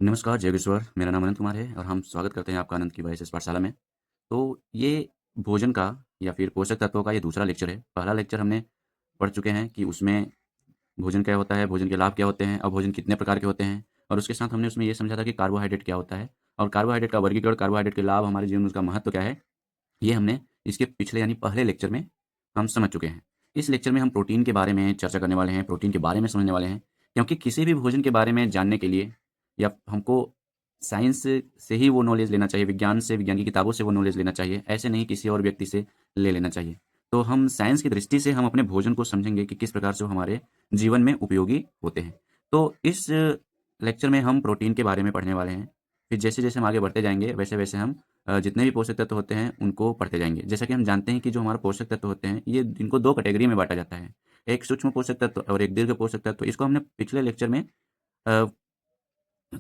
नमस्कार, जय विश्वर। मेरा नाम अनंत कुमार है और हम स्वागत करते हैं आपका आनंद की वॉइस इस पाठशाला में। तो ये भोजन का या फिर पोषक तत्वों का ये दूसरा लेक्चर है। पहला लेक्चर हमने पढ़ चुके हैं कि उसमें भोजन क्या होता है, भोजन के लाभ क्या होते हैं और भोजन कितने प्रकार के होते हैं। और उसके साथ हमने उसमें ये समझा था कि कार्बोहाइड्रेट क्या होता है और कार्बोहाइड्रेट का वर्गीकरण, कार्बोहाइड्रेट के लाभ, हमारे जीवन में उसका महत्व क्या है, ये हमने इसके पिछले यानी पहले लेक्चर में हम समझ चुके हैं। इस लेक्चर में हम प्रोटीन के बारे में चर्चा करने वाले हैं, प्रोटीन के बारे में समझने वाले हैं। क्योंकि किसी भी भोजन के बारे में जानने के लिए या हमको साइंस से ही वो नॉलेज लेना चाहिए, विज्ञान से, विज्ञान की किताबों से वो नॉलेज लेना चाहिए, ऐसे नहीं किसी और व्यक्ति से ले लेना चाहिए। तो हम साइंस की दृष्टि से हम अपने भोजन को समझेंगे कि किस प्रकार से वो हमारे जीवन में उपयोगी होते हैं। तो इस लेक्चर में हम प्रोटीन के बारे में पढ़ने वाले हैं। फिर जैसे-जैसे हम आगे बढ़ते जाएँगे, वैसे-वैसे हम जितने भी पोषक तत्व होते हैं, उनको पढ़ते जाएँगे। जैसा कि हम जानते हैं कि जो हमारा पोषक तत्व होते हैं, ये इनको 2 कैटेगरी में बाँटा जाता है। एक सूक्ष्म पोषक तत्व और एक दीर्घ पोषक तत्व। इसको हमने पिछले लेक्चर में अ,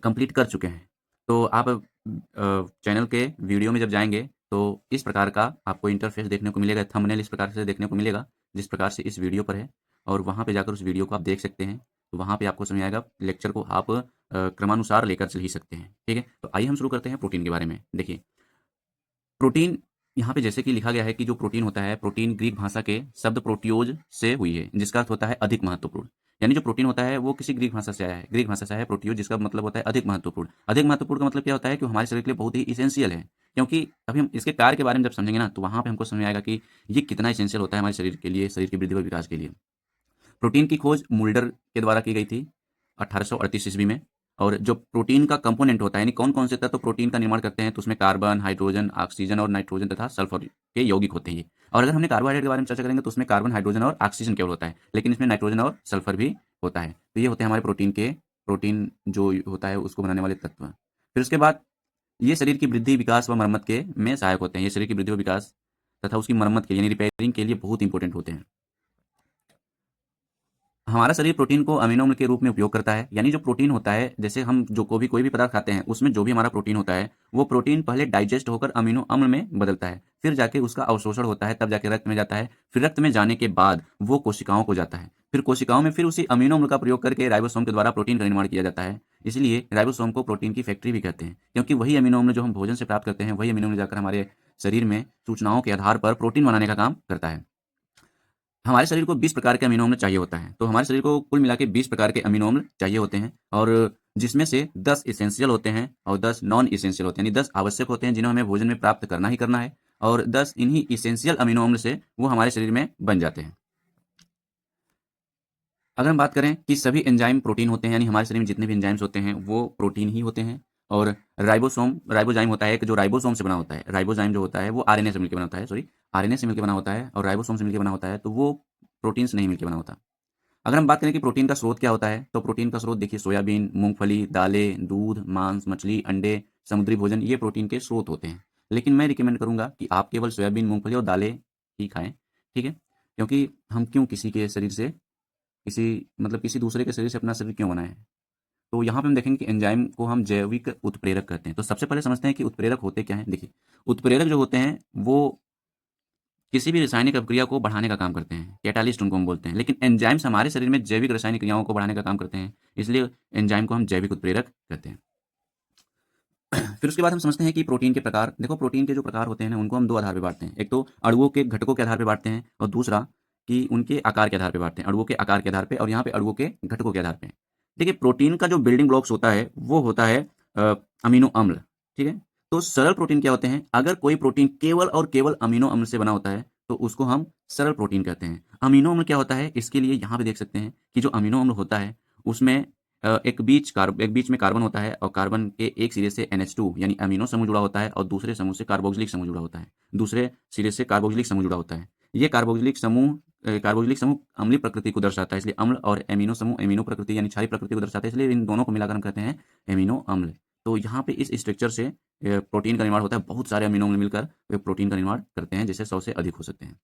कंप्लीट कर चुके हैं। तो आप चैनल के वीडियो में जब जाएँगे, तो इस प्रकार का आपको इंटरफ़ेस देखने को मिलेगा, थंबनेल इस प्रकार से देखने को मिलेगा, जिस प्रकार से इस वीडियो पर है और वहाँ पे जाकर उस वीडियो को आप देख सकते हैं। तो वहाँ पे आपको समझ आएगा, लेक्चर को आप क्रमानुसार लेकर चल ही सकते हैं। ठीक है? तो आइए हम शुरू करते हैं प्रोटीन के बारे में। देखिए, प्रोटीन यहाँ पे जैसे कि लिखा गया है कि जो प्रोटीन होता है, प्रोटीन ग्रीक भाषा के शब्द प्रोटियोज से हुई है, जिसका अर्थ होता है अधिक महत्वपूर्ण। यानी जो प्रोटीन होता है वो किसी ग्रीक भाषा से आया है। ग्रीक भाषा से आया है प्रोटियोज, जिसका मतलब होता है अधिक महत्वपूर्ण। अधिक महत्वपूर्ण का मतलब क्या होता है कि वो हमारे शरीर के लिए बहुत ही इसेंशियल है। क्योंकि अभी हम इसके कार्य के बारे में जब समझेंगे ना, तो वहाँ पे हमको समझ में आएगा कि ये कितना इसेंशियल होता है हमारे शरीर के लिए, शरीर की वृद्धि और विकास के लिए। प्रोटीन की खोज मुल्डर के द्वारा की गई थी 1838 ईस्वी में। और जो प्रोटीन का कंपोनेंट होता है, यानी कौन-कौन से तत्व प्रोटीन का निर्माण करते हैं, तो उसमें कार्बन, हाइड्रोजन, ऑक्सीजन और नाइट्रोजन तथा सल्फर के यौगिक होते हैं ये। और अगर हमने कार्बोहाइड्रेट के बारे में चर्चा करेंगे, तो उसमें कार्बन, हाइड्रोजन और ऑक्सीजन केवल होता है, लेकिन इसमें नाइट्रोजन और सल्फर भी होता है। तो ये होते हैं हमारे प्रोटीन जो होता है उसको बनाने वाले तत्व। फिर उसके बाद ये शरीर की वृद्धि, विकास व मरम्मत के में सहायक होते हैं। ये शरीर की वृद्धि और विकास तथा उसकी मरम्मत के लिए यानी रिपेयरिंग के लिए बहुत इंपॉर्टेंट होते हैं। हमारा शरीर प्रोटीन को अमीनो अम्ल के रूप में उपयोग करता है। यानी जो प्रोटीन होता है, जैसे हम जो कोई भी पदार्थ खाते हैं, उसमें जो भी हमारा प्रोटीन होता है, वो प्रोटीन पहले डाइजेस्ट होकर अमीनो अम्ल में बदलता है। फिर जाके उसका अवशोषण होता है, तब जाके रक्त में जाता है। फिर रक्त में जाने के बाद वो कोशिकाओं को जाता है। फिर कोशिकाओं में फिर उसी अमीनो अम्ल का प्रयोग करके राइबोसोम के द्वारा प्रोटीन का निर्माण किया जाता है। इसलिए राइबोसोम को प्रोटीन की फैक्ट्री भी कहते हैं, क्योंकि वही अमीनो अम्ल जो हम भोजन से प्राप्त करते हैं, वही अमीनो अम्ल जाकर हमारे शरीर में सूचनाओं के आधार पर प्रोटीन बनाने का काम करता है। हमारे शरीर को 20 प्रकार के अमीनो अम्ल चाहिए होता है। तो हमारे शरीर को कुल मिला के 20 प्रकार के अमीनो अम्ल चाहिए होते हैं और जिसमें से 10 एसेंशियल होते हैं और 10 नॉन एसेंशियल होते हैं। यानी 10 आवश्यक होते हैं जिन्हें हमें भोजन में प्राप्त करना ही करना है और 10 इन्हीं एसेंशियल अमीनो अम्ल से वो हमारे शरीर में बन जाते हैं। अगर हम बात करें कि सभी एंजाइम प्रोटीन होते हैं, यानी हमारे शरीर में जितने भी एंजाइम्स होते हैं वो प्रोटीन ही होते हैं। और राइबोजाइम होता है कि जो राइबोसोम से बना होता है। राइबोजाइम जो होता है वो आरएनए से मिलकर बना होता है, सॉरी, आरएनए से मिलकर बना होता है और राइबोसोम से मिलकर बना होता है, तो वो प्रोटीन से नहीं मिलकर बना होता। अगर हम बात करें कि प्रोटीन का स्रोत क्या होता है, तो प्रोटीन का स्रोत देखिए सोयाबीन, मूंगफली, दालें, दूध, मांस, मछली, अंडे, समुद्री भोजन, ये प्रोटीन के स्रोत होते हैं। लेकिन मैं रिकमेंड करूंगा कि आप केवल सोयाबीन, मूंगफली और दालें ही खाएं। ठीक है? क्योंकि हम क्यों किसी के शरीर से किसी किसी दूसरे के शरीर से अपना शरीर क्यों बनाएं। तो यहाँ पे हम देखेंगे कि एंजाइम को हम जैविक उत्प्रेरक कहते हैं। तो सबसे पहले समझते हैं कि उत्प्रेरक होते क्या हैं। देखिए, उत्प्रेरक जो होते हैं वो किसी भी रासायनिक अभिक्रिया को बढ़ाने का काम करते हैं, कैटालिस्ट उनको हम बोलते हैं। लेकिन एंजाइम्स हमारे शरीर में जैविक रासायनिक क्रियाओं को बढ़ाने का काम करते हैं, इसलिए एंजाइम को हम जैविक उत्प्रेरक कहते हैं। फिर उसके बाद हम समझते हैं कि प्रोटीन के प्रकार। देखो, प्रोटीन के जो प्रकार होते हैं ना, उनको हम 2 आधार पे बाँटते हैं। एक तो अणुओं के घटकों के आधार पे बाँटते हैं और दूसरा कि उनके आकार के आधार पे बाँटते हैं। अणुओं के आकार के आधार पे और यहाँ पे अणुओं के घटकों के आधार पे। देखिए, प्रोटीन का जो बिल्डिंग ब्लॉक्स होता है, वो होता है अमीनो अम्ल, ठीक है? तो सरल प्रोटीन क्या होते हैं? अगर कोई प्रोटीन केवल और केवल अमीनो अम्ल से बना होता है, तो उसको हम सरल प्रोटीन कहते हैं। अमीनो अम्ल क्या होता है? इसके लिए यहाँ पे देख सकते हैं कि जो अमीनो अम्ल होता है, उसमें एक बीच में कार्बन होता है और कार्बन के एक सिरे से NH2 यानी अमीनो समूह जुड़ा होता है और दूसरे समूह से कार्बोक्सिलिक समूह जुड़ा होता है। दूसरे सिरे से कार्बोक्सिलिक समूह जुड़ा होता है। ये कार्बोक्सिलिक समूह अम्लीय प्रकृति को दर्शाता है, इसलिए अम्ल और एमिनो समूह एमिनो प्रकृति यानी क्षारीय प्रकृति को दर्शाता है, इसलिए इन दोनों को मिलाकर हम कहते हैं एमिनो अम्ल। तो यहाँ पे इस स्ट्रक्चर से प्रोटीन का निर्माण होता है। बहुत सारे अमीनो अम्ल मिलकर वे प्रोटीन का निर्माण करते हैं, जैसे 100 से अधिक हो सकते हैं।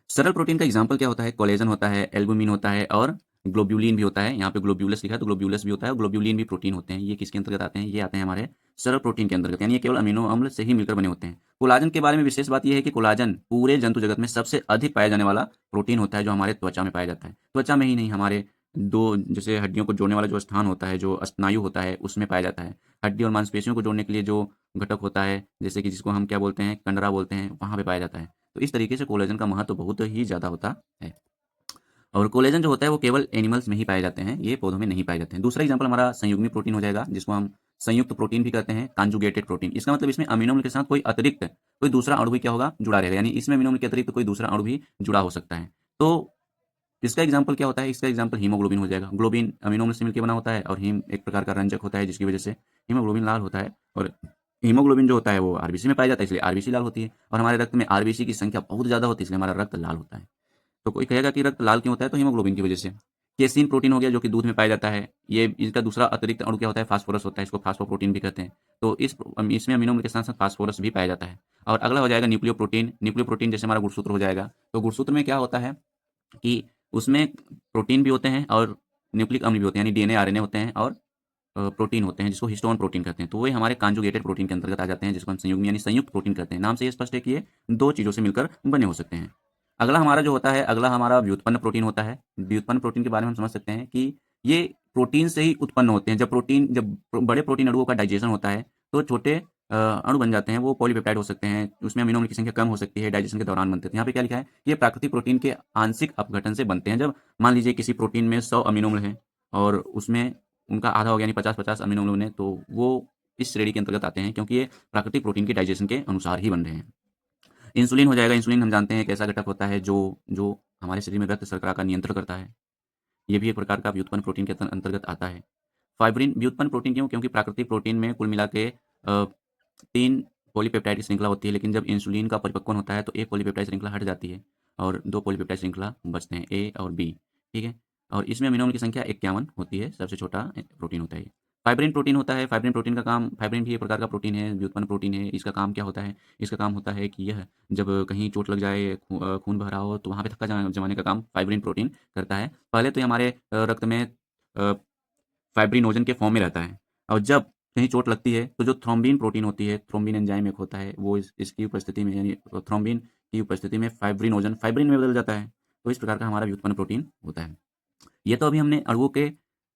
सरल प्रोटीन का एग्जाम्पल क्या होता है? कोलेजन होता है, एल्बुमिन होता है और ग्लोब्यूलिन भी होता है। यहाँ पे ग्लोब्यूलस लिखा है तो ग्लोब्यूलस भी होता है और ग्लोब्यूलिन भी प्रोटीन होते हैं। ये किसके अंतर्गत आते हैं? ये आते हैं हमारे सरल प्रोटीन के अंतर्गत, यानी ये केवल अमीनो अम्ल से ही मिलकर बने होते हैं। कोलाजन के बारे में विशेष बात यह है कि कोलाजन पूरे जंतु जगत में सबसे अधिक पाया जाने वाला प्रोटीन होता है, जो हमारे त्वचा में पाया जाता है। त्वचा में ही नहीं, हमारे दो जैसे हड्डियों को जोड़ने वाला जो स्थान होता है, जो स्नायु होता है, उसमें पाया जाता है। हड्डी और मांसपेशियों को जोड़ने के लिए जो घटक होता है, जैसे कि जिसको हम क्या बोलते हैं, कंडरा बोलते हैं, वहाँ पे पाया जाता है। तो इस तरीके से कोलेजन का महत्व बहुत ही ज़्यादा होता है। और कोलेजन जो होता है वो केवल एनिमल्स में ही पाए जाते हैं, ये पौधों में नहीं पाए जाते हैं। दूसरा एग्जाम्पल हमारा संयुग्मी प्रोटीन हो जाएगा, जिसको हम संयुक्त प्रोटीन भी कहते हैं, कॉन्जुगेटेड प्रोटीन। इसका मतलब इसमें अमीनो अम्ल के साथ कोई अतिरिक्त कोई दूसरा अणु भी क्या होगा, जुड़ा रहेगा, यानी इसमें अमीनो अम्ल के अतिरिक्त कोई दूसरा अणु भी जुड़ा हो सकता है। तो इसका एग्जाम्पल क्या होता है, इसका एग्जाम्पल हीमोग्लोबिन हो जाएगा। ग्लोबिन अमीनो अम्ल से मिलकर बना होता है और हीम एक प्रकार का रंजक होता है, जिसकी वजह से हीमोग्लोबिन लाल होता है। और हीमोग्लोबिन जो होता है वो आरबीसी में पाया जाता है, इसलिए आरबीसी लाल होती है। और हमारे रक्त में आरबीसी की संख्या बहुत ज़्यादा होती है, इसलिए हमारा रक्त लाल होता है। तो कोई कहेगा कि रक्त लाल क्यों होता है, तो हीमोग्लोबिन की वजह से। केसीन प्रोटीन हो गया, जो कि दूध में पाया जाता है। ये इसका दूसरा अतिरिक्त अणु क्या होता है, फास्फोरस होता है, इसको फास्फोप्रोटीन भी कहते हैं। तो इसमें अमीनो अम्ल के साथ साथ फास्फोरस भी पाया जाता है। और अगला हो जाएगा न्यूक्लियोप्रोटीन। न्यूक्लियोप्रोटीन जैसे हमारा गुणसूत्र हो जाएगा, तो गुणसूत्र में क्या होता है कि उसमें प्रोटीन भी होते हैं और न्यूक्लिक अम्ल भी होते हैं, यानी डीएनए आरएनए होते हैं और प्रोटीन होते हैं, जिसको हिस्टोन प्रोटीन कहते हैं। तो वे हमारे कॉन्जुगेटेड प्रोटीन के अंतर्गत आ जाते हैं, जिसको हम संयुग्म यानी संयुक्त प्रोटीन कहते हैं। नाम से ये स्पष्ट है कि ये दो चीज़ों से मिलकर बने हो सकते हैं। अगला हमारा जो होता है, अगला हमारा व्युत्पन्न प्रोटीन होता है। व्युत्पन्न प्रोटीन के बारे में हम समझ सकते हैं कि ये प्रोटीन से ही उत्पन्न होते हैं। जब बड़े प्रोटीन अणुओं का डाइजेशन होता है, तो छोटे अणु बन जाते हैं, वो पॉलीपेप्टाइड हो सकते हैं, उसमें अमीनो अम्ल की संख्या कम हो सकती है, डाइजेशन के दौरान बनते हैं। तो यहाँ पे क्या लिखा है, ये प्राकृतिक प्रोटीन के आंशिक अपघटन से बनते हैं। जब मान लीजिए किसी प्रोटीन में 100 अमीनो अम्ल हैं और उसमें उनका आधा हो गया, यानी 50-50 अमीनो अम्ल बने, तो वो इस श्रेणी के अंतर्गत आते हैं, क्योंकि ये प्राकृतिक प्रोटीन के डाइजेशन के अनुसार ही बन रहे हैं। इंसुलिन हो जाएगा। इंसुलिन हम जानते हैं एक ऐसा घटक होता है जो जो हमारे शरीर में रक्त शर्करा का नियंत्रण करता है। ये भी एक प्रकार का व्युत्पन्न प्रोटीन के अंतर्गत आता है। फाइब्रिन व्युत्पन्न प्रोटीन क्यों? क्योंकि प्राकृतिक प्रोटीन में कुल मिला के 3 पॉलीपेप्टाइड की श्रृंखला होती है, लेकिन जब इंसुलिन का परिपक्वन होता है तो एक पॉलीपेप्टाइड श्रृंखला हट जाती है और 2 पॉलीपेप्टाइड श्रृंखला बचते हैं, ए और बी। ठीक है? और इसमें अमीनो अम्ल की संख्या 51 होती है, सबसे छोटा प्रोटीन होता है ये। फाइब्रिन प्रोटीन होता है। फाइब्रिन प्रोटीन का काम, फाइब्रिन भी एक प्रकार का प्रोटीन है, व्युत्पन्न प्रोटीन है। इसका काम क्या होता है? इसका काम होता है कि यह जब कहीं चोट लग जाए, खून बह रहा हो, तो वहाँ पे थक्का जमाने का काम फाइब्रिन प्रोटीन करता है। पहले तो ये हमारे रक्त में फाइब्रिनोजन के फॉर्म में रहता है, और जब कहीं चोट लगती है तो जो थ्रोम्बिन प्रोटीन होती है, थ्रोम्बिन एंजाइम एक होता है, वो इसकी उपस्थिति में, यानी थ्रोम्बिन की उपस्थिति में फाइब्रिनोजन फाइब्रिन में बदल जाता है। तो इस प्रकार का हमारा व्युत्पन्न प्रोटीन होता है। ये तो अभी हमने अणुओं के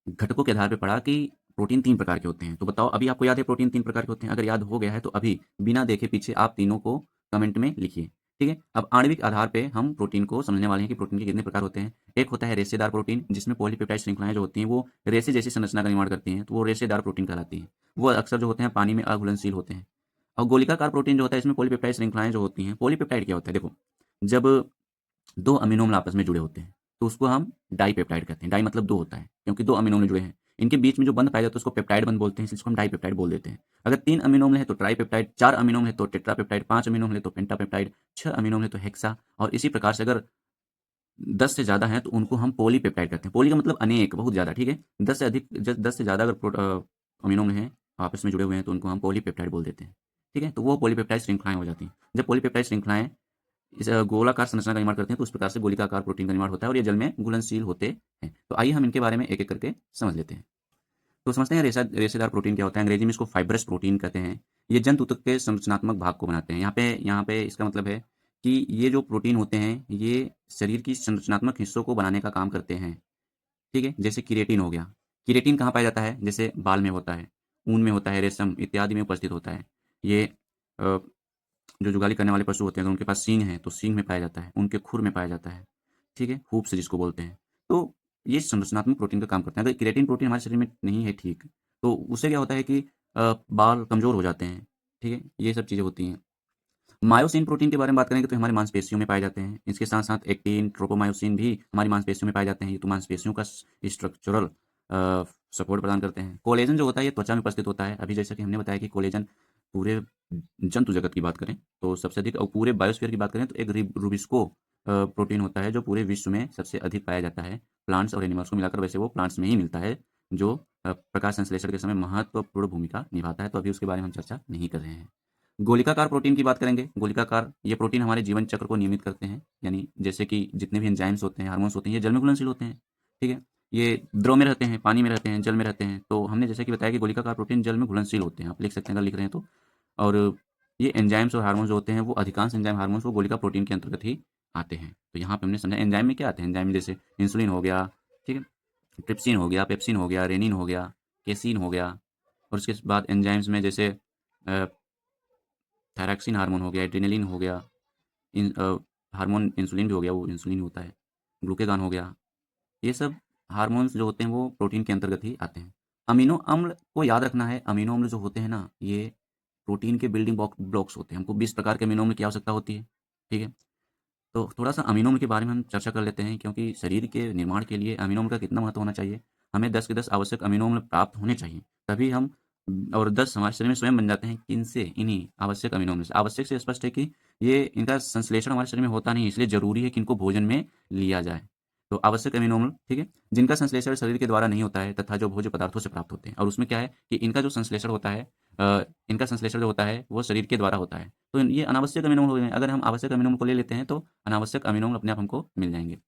घटकों के आधार पे पढ़ा कि प्रोटीन 3 प्रकार के होते हैं। तो बताओ, अभी आपको याद है प्रोटीन 3 प्रकार के होते हैं? अगर याद हो गया है तो अभी बिना देखे पीछे आप तीनों को कमेंट में लिखिए। ठीक है? अब आणविक आधार पे हम प्रोटीन को समझने वाले हैं कि प्रोटीन के कितने प्रकार होते हैं। एक होता है रेशेदार प्रोटीन, जिसमें पॉलीपेप्टाइड श्रृंखलाएँ जो होती हैं वो रेशे जैसी संरचना का निर्माण करती हैं, तो वो रेशेदार प्रोटीन कहलाती हैं। वो अक्सर जो होते हैं पानी में अघुलनशील होते हैं। और गोलिकाकार प्रोटीन जो होता है, इसमें पॉलीपेप्टाइड श्रृंखलाएँ जो होती हैं, पॉलीपेप्टाइड क्या होता है? देखो, जब 2 अमीनो अम्ल आपस में जुड़े होते हैं, तो उसको हम डाइपेप्टाइड कहते हैं। डाई मतलब 2 होता है, क्योंकि 2 अमीनो अम्ल जुड़े हैं। इनके बीच में जो बंध पाया जाता है उसको पेप्टाइड बंध बोलते हैं, इसलिए इसको हम डाइपेप्टाइड बोल देते हैं। अगर 3 अमीनो अम्ल है तो ट्राइपेप्टाइड, 4 अमीनो अम्ल है तो टेट्रापेप्टाइड, 5 अमीनो अम्ल है तो पेंटापेप्टाइड, 6 अमीनो अम्ल है तो हेक्सा, और इसी प्रकार से अगर 10 से ज़्यादा हैं तो उनको हम पॉलीपेप्टाइड कहते हैं। पॉली का मतलब अनेक, बहुत ज़्यादा, ठीक है? 10 से अधिक, 10 से ज़्यादा अगर अमीनो अम्ल हैं, आपस में जुड़े हुए हैं, तो उनको हम पॉलीपेप्टाइड बोल देते हैं। ठीक है? तो वो पॉलीपेप्टाइड श्रृंखलाएँ हो जाती हैं। जब पॉलीपेप्टाइड श्रृंखलाएँ इस गोलाकार संरचना का निर्माण करते हैं, तो उस प्रकार से गोलिकाकार प्रोटीन का निर्माण होता है और ये जल में घुलनशील होते हैं। तो आइए हम इनके बारे में एक-एक करके समझ लेते हैं। तो समझते हैं रेशेदार प्रोटीन क्या होता है। अंग्रेजी में इसको फाइब्रस प्रोटीन कहते हैं। ये जंतु ऊतक के संरचनात्मक भाग को बनाते हैं। यहाँ पे इसका मतलब है कि ये जो प्रोटीन होते हैं, ये शरीर की संरचनात्मक हिस्सों को बनाने का काम करते हैं। ठीक है? जैसे केराटिन हो गया। केराटिन कहाँ पाया जाता है? जैसे बाल में होता है, ऊन में होता है, रेशम इत्यादि में उपस्थित होता है। ये अ, जो जुगाली करने वाले पशु होते हैं, अगर उनके पास सींग है तो सींग में पाया जाता है, उनके खुर में पाया जाता है। ठीक है? हूप्स जिसको बोलते हैं। तो ये संरचनात्मक प्रोटीन का काम करते हैं। अगर केराटिन प्रोटीन हमारे शरीर में नहीं है, ठीक, तो उससे क्या होता है कि बाल कमज़ोर हो जाते हैं। ठीक है? ये सब चीज़ें होती हैं। मायोसिन प्रोटीन के बारे में बात करेंगे तो हमारी मांसपेशियों में पाए जाते हैं। इसके साथ-साथ एक्टिन, ट्रोपोमायोसिन भी हमारी मांसपेशियों में पाए जाते हैं। ये तो मांसपेशियों का स्ट्रक्चरल सपोर्ट प्रदान करते हैं। कोलेजन जो होता है ये त्वचा में उपस्थित होता है। अभी जैसा कि हमने बताया कि कोलेजन पूरे जंतु जगत की बात करें तो सबसे अधिक, और पूरे बायोस्फीयर की बात करें तो एक रूबिस्को प्रोटीन होता है, जो पूरे विश्व में सबसे अधिक पाया जाता है। प्लांट्स और एनिमल्स को मिलाकर वैसे वो प्लांट्स में ही मिलता है, जो प्रकाश संश्लेषण के समय महत्वपूर्ण भूमिका निभाता है। तो अभी उसके बारे में हम चर्चा नहीं कर रहे हैं। गोलिकाकार प्रोटीन की बात करेंगे। गोलिकाकार ये प्रोटीन हमारे जीवन चक्र को नियमित करते हैं, यानी जैसे कि जितने भी एंजाइम्स होते हैं, हार्मोन्स होते हैं, ये जल में घुलनशील होते हैं। ठीक है? ये द्रव में रहते हैं, पानी में रहते हैं, जल में रहते हैं। तो हमने जैसे कि बताया कि गोलिकाकार प्रोटीन जल में घुलनशील होते हैं। आप लिख सकते हैं अगर लिख रहे हैं तो। और ये एंजाइम्स और हार्मोन्स जो होते हैं, वो अधिकांश एंजाइम हार्मोन्स वो गोलिका प्रोटीन के अंतर्गत ही आते हैं। तो यहाँ पे हमने समझा एंजाइम में क्या आते हैं। एंजाइम जैसे इंसुलिन हो गया, ठीक है? ट्रिप्सिन हो गया, पेप्सिन हो गया, रेनिन हो गया, केसीन हो गया, और उसके बाद एंजाइम्स में जैसे थायरॉक्सिन हार्मोन हो गया, एड्रेनलिन हो गया, हार्मोन इंसुलिन भी हो गया, वो इंसुलिन होता है, ग्लूकेगॉन हो गया। ये सब हार्मोन्स जो होते हैं वो प्रोटीन के अंतर्गत ही आते हैं। अमीनो अम्ल को याद रखना है, अमीनो अम्ल जो होते हैं ना, ये प्रोटीन के बिल्डिंग ब्लॉक्स होते हैं। हमको 20 प्रकार के अमीनो अम्ल की आवश्यकता होती है, ठीक है। तो थोड़ा-सा अमीनो अम्ल के बारे में हम चर्चा कर लेते हैं, क्योंकि शरीर के निर्माण के लिए अमीनो अम्ल का कितना महत्व होना चाहिए। हमें 10 के 10 आवश्यक अमीनो अम्ल प्राप्त होने चाहिए, तभी हम और 10 हमारे शरीर में स्वयं बन जाते हैं। किनसे? इन्हीं आवश्यक अमीनो अम्ल से। आवश्यक से स्पष्ट है कि ये इनका संश्लेषण हमारे शरीर में होता नहीं है, इसलिए ज़रूरी है कि इनको भोजन में लिया जाए। तो आवश्यक अमीनो अम्ल, ठीक है, जिनका संश्लेषण शरीर के द्वारा नहीं होता है तथा जो भोज्य पदार्थों से प्राप्त होते हैं, और उसमें क्या है कि इनका जो संश्लेषण होता है, इनका संश्लेषण जो होता है वो शरीर के द्वारा होता है। तो ये अनावश्यक अमीनो अम्ल हो गए। अगर हम आवश्यक अमीनो अम्ल को ले लेते हैं तो अनावश्यक अमीनो अम्ल अपने आप हमको मिल जाएँगे।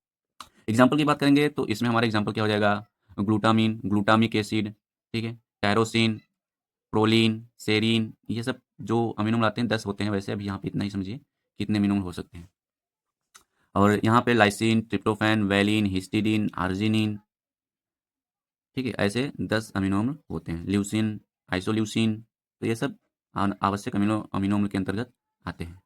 एग्ज़ाम्पल की बात करेंगे तो इसमें हमारा एग्ज़ाम्पल क्या हो जाएगा? ग्लूटामीन, ग्लूटामिक एसिड, ठीक है? टायरोसिन, प्रोलीन, सेरीन, ये सब जो अमीनो अम्ल आते हैं 10 होते हैं वैसे। अभी यहाँ पे इतना ही समझिए कितने अमीनो अम्ल हो सकते हैं। और यहाँ पे lysine, tryptophan, valine, histidine, arginine, ठीक है? ऐसे 10 अमीनो अम्ल होते हैं। ल्यूसिन, आइसोल्यूसिन, तो ये सब आवश्यक अमीनो अमीनो अम्ल के अंतर्गत आते हैं।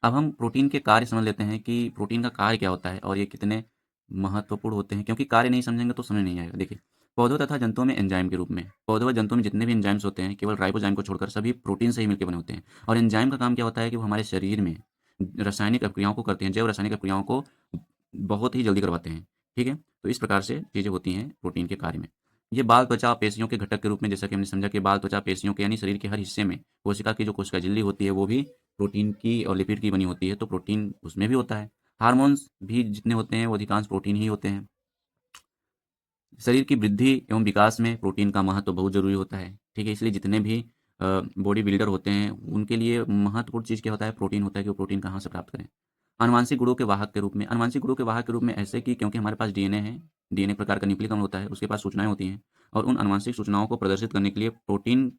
अब हम प्रोटीन के कार्य समझ लेते हैं कि प्रोटीन का कार्य क्या होता है और ये कितने महत्वपूर्ण होते हैं, क्योंकि कार्य नहीं समझेंगे तो समझ नहीं आएगा। देखिए, पौधों तथा जंतुओं में एंजाइम के रूप में, पौधों व जंतुओं में जितने भी एंजाइम्स होते हैं केवल राइबोजाइम को छोड़कर सभी प्रोटीन से ही मिलकर बने होते हैं। और एंजाइम का काम क्या होता है कि वो हमारे शरीर में रासायनिक प्रक्रियाओं को करते हैं, जैव रासायनिक प्रक्रियाओं को बहुत ही जल्दी करवाते हैं, ठीक है। तो इस प्रकार से चीज़ें होती हैं प्रोटीन के कार्य में। ये बाल त्वचा पेशियों के घटक के रूप में, जैसा कि हमने समझा कि बाल त्वचा पेशियों के यानी शरीर के हर हिस्से में कोशिका की जो कोशिका झिल्ली होती है वो भी प्रोटीन की और लिपिड की बनी होती है, तो प्रोटीन उसमें भी होता है। हार्मोन्स भी जितने होते हैं वो अधिकांश प्रोटीन ही होते हैं। शरीर की वृद्धि एवं विकास में प्रोटीन का महत्व बहुत ज़रूरी होता है, ठीक है। इसलिए जितने भी बॉडी बिल्डर होते हैं उनके लिए महत्वपूर्ण चीज़ क्या होता है? प्रोटीन होता है कि वो प्रोटीन कहाँ से प्राप्त करें। आनुवांशिक गुणों के वाहक के रूप में, आनुवांशिक गुणों के वाहक के रूप में ऐसे कि क्योंकि हमारे पास डीएनए है, डीएनए प्रकार का न्यूक्लिक अम्ल होता है, उसके पास सूचनाएँ होती हैं, और उन आनुवांशिक सूचनाओं को प्रदर्शित करने के लिए प्रोटीन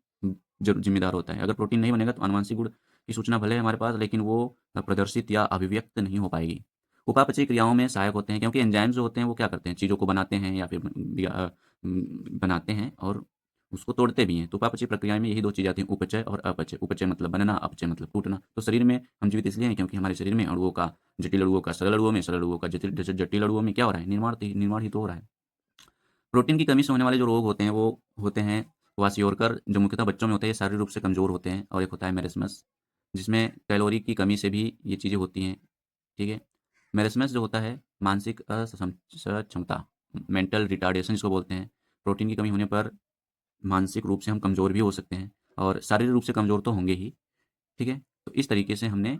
ज़िम्मेदार होता है। अगर प्रोटीन नहीं बनेगा तो आनुवांशिक गुण की सूचना भले है हमारे पास, लेकिन वो प्रदर्शित या अभिव्यक्त नहीं हो पाएगी। उपापचयी क्रियाओं में सहायक होते हैं, क्योंकि एंजाइम्स जो होते हैं वो क्या करते हैं? चीज़ों को बनाते हैं या फिर बनाते हैं और उसको तोड़ते भी हैं। तो उपापचयी प्रक्रिया में यही 2 चीज़ें आती हैं, उपचय और अपचय। उपचय मतलब बनना, अपचय मतलब टूटना। तो शरीर में हम जीवित इसलिए हैं क्योंकि हमारे शरीर में अणुओं का, जटिल अणुओं का सरल अणुओं में, सरल अणुओं का जटिल जटिल अणुओं में क्या हो रहा है? निर्माण ही तो हो रहा है। प्रोटीन की कमी से होने वाले जो रोग होते हैं वो होते हैं क्वाशियोरकर, जो मुख्यतः बच्चों में होते हैं। ये शारीरिक रूप से कमज़ोर होते हैं, और एक होता है मेरेस्मस, जिसमें कैलोरी की कमी से भी ये चीज़ें होती हैं, ठीक है। मेरेस्मस जो होता है मानसिक सक्षमता, मेंटल रिटार्डेशन जिसको बोलते हैं। प्रोटीन की कमी होने पर मानसिक रूप से हम कमज़ोर भी हो सकते हैं, और शारीरिक रूप से कमज़ोर तो होंगे ही, ठीक है। तो इस तरीके से हमने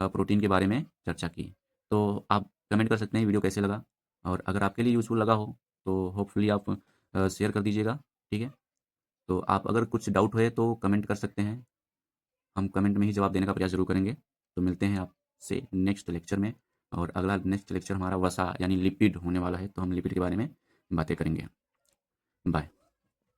प्रोटीन के बारे में चर्चा की। तो आप कमेंट कर सकते हैं वीडियो कैसे लगा, और अगर आपके लिए यूज़फुल लगा हो तो होपफुली आप शेयर कर दीजिएगा, ठीक है। तो आप अगर कुछ डाउट है तो कमेंट कर सकते हैं, हम कमेंट में ही जवाब देने का प्रयास ज़रूर करेंगे। तो मिलते हैं आपसे नेक्स्ट लेक्चर में, और अगला नेक्स्ट लेक्चर हमारा वसा यानी लिपिड होने वाला है, तो हम लिपिड के बारे में बातें करेंगे। बाय।